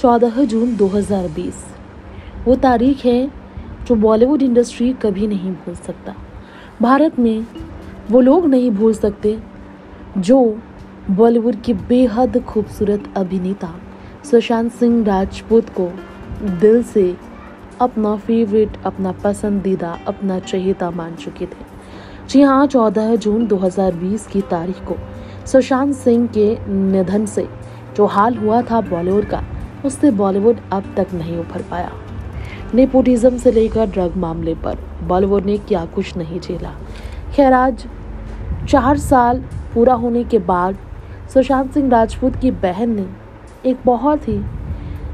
14 जून 2020 वो तारीख है जो बॉलीवुड इंडस्ट्री कभी नहीं भूल सकता। भारत में वो लोग नहीं भूल सकते जो बॉलीवुड के बेहद खूबसूरत अभिनेता सुशांत सिंह राजपूत को दिल से अपना फेवरेट, अपना पसंदीदा, अपना चहेता मान चुके थे। जी हाँ, 14 जून 2020 की तारीख को सुशांत सिंह के निधन से जो हाल हुआ था बॉलीवुड का, उससे बॉलीवुड अब तक नहीं उभर पाया। नेपोटिज्म से लेकर ड्रग मामले पर बॉलीवुड ने क्या कुछ नहीं झेला। खैर, आज 4 साल पूरा होने के बाद सुशांत सिंह राजपूत की बहन ने एक बहुत ही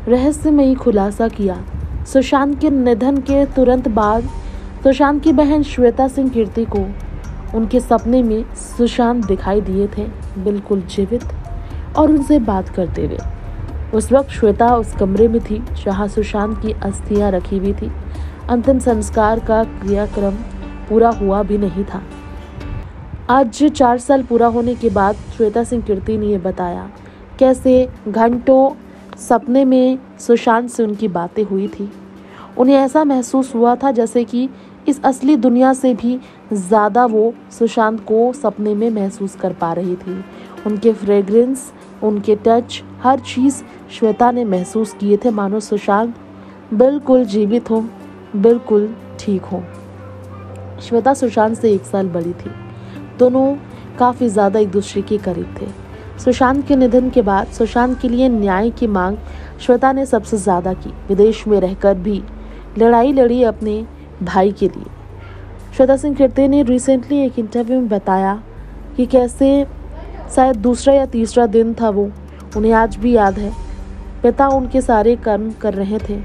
रहस्यमयी खुलासा किया। सुशांत के निधन के तुरंत बाद सुशांत की बहन श्वेता सिंह कीर्ति को उनके सपने में सुशांत दिखाई दिए थे, बिल्कुल जीवित और उनसे बात करते हुए। उस वक्त श्वेता उस कमरे में थी जहां सुशांत की अस्थियां रखी हुई थी। अंतिम संस्कार का क्रियाक्रम पूरा हुआ भी नहीं था। आज 4 साल पूरा होने के बाद श्वेता सिंह कीर्ति ने यह बताया कैसे घंटों सपने में सुशांत से उनकी बातें हुई थी। उन्हें ऐसा महसूस हुआ था जैसे कि इस असली दुनिया से भी ज़्यादा वो सुशांत को सपने में महसूस कर पा रही थी। उनके फ्रेग्रेंस, उनके टच, हर चीज़ श्वेता ने महसूस किए थे, मानो सुशांत बिल्कुल जीवित हो, बिल्कुल ठीक हो। श्वेता सुशांत से 1 साल बड़ी थी। दोनों काफ़ी ज़्यादा एक दूसरे के करीब थे। सुशांत के निधन के बाद सुशांत के लिए न्याय की मांग श्वेता ने सबसे ज़्यादा की। विदेश में रहकर भी लड़ाई लड़ी अपने भाई के लिए। श्वेता सिंह कीर्ति ने रिसेंटली एक इंटरव्यू में बताया कि कैसे शायद दूसरा या तीसरा दिन था वो, उन्हें आज भी याद है। पिता उनके सारे कर्म कर रहे थे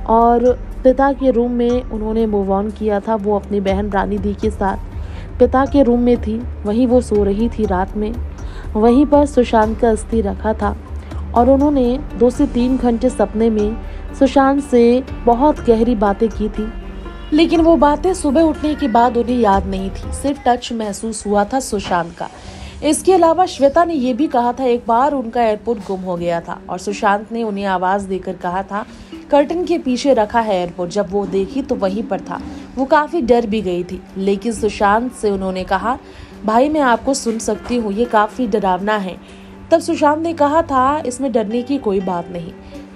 और पिता के रूम में उन्होंने मूव ऑन किया था। वो अपनी बहन रानी दी के साथ पिता के रूम में थी, वहीं वो सो रही थी रात में। वहीं पर सुशांत का अस्थि रखा था और उन्होंने 2 से 3 घंटे सपने में सुशांत से बहुत गहरी बातें की थी, लेकिन वो बातें सुबह उठने के बाद उन्हें याद नहीं थी। सिर्फ टच महसूस हुआ था सुशांत का। इसके अलावा श्वेता ने यह भी कहा था एक बार उनका एयरपोर्ट गुम हो गया था और सुशांत ने उन्हें आवाज देकर कहा था कर्टन के पीछे रखा है एयरपोर्ट। जब वो देखी तो वहीं पर था। वो काफी डर भी गई थी, लेकिन सुशांत से उन्होंने कहा भाई मैं आपको सुन सकती हूँ, ये काफी डरावना है। तब सुशांत ने कहा था इसमें डरने की कोई बात नहीं,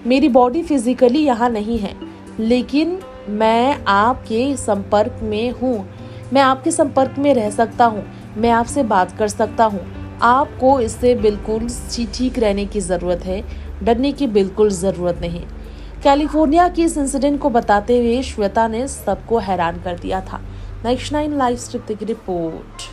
मेरी बॉडी फिजिकली यहाँ नहीं है, लेकिन मैं आपके संपर्क में हूँ, मैं आपके संपर्क में रह सकता हूँ, मैं आपसे बात कर सकता हूँ। आपको इससे बिल्कुल ठीक रहने की ज़रूरत है, डरने की बिल्कुल ज़रूरत नहीं। कैलिफोर्निया की इस इंसिडेंट को बताते हुए श्वेता ने सबको हैरान कर दिया था। नेक्स्ट 9 लाइव स्क्रिप्ट की रिपोर्ट।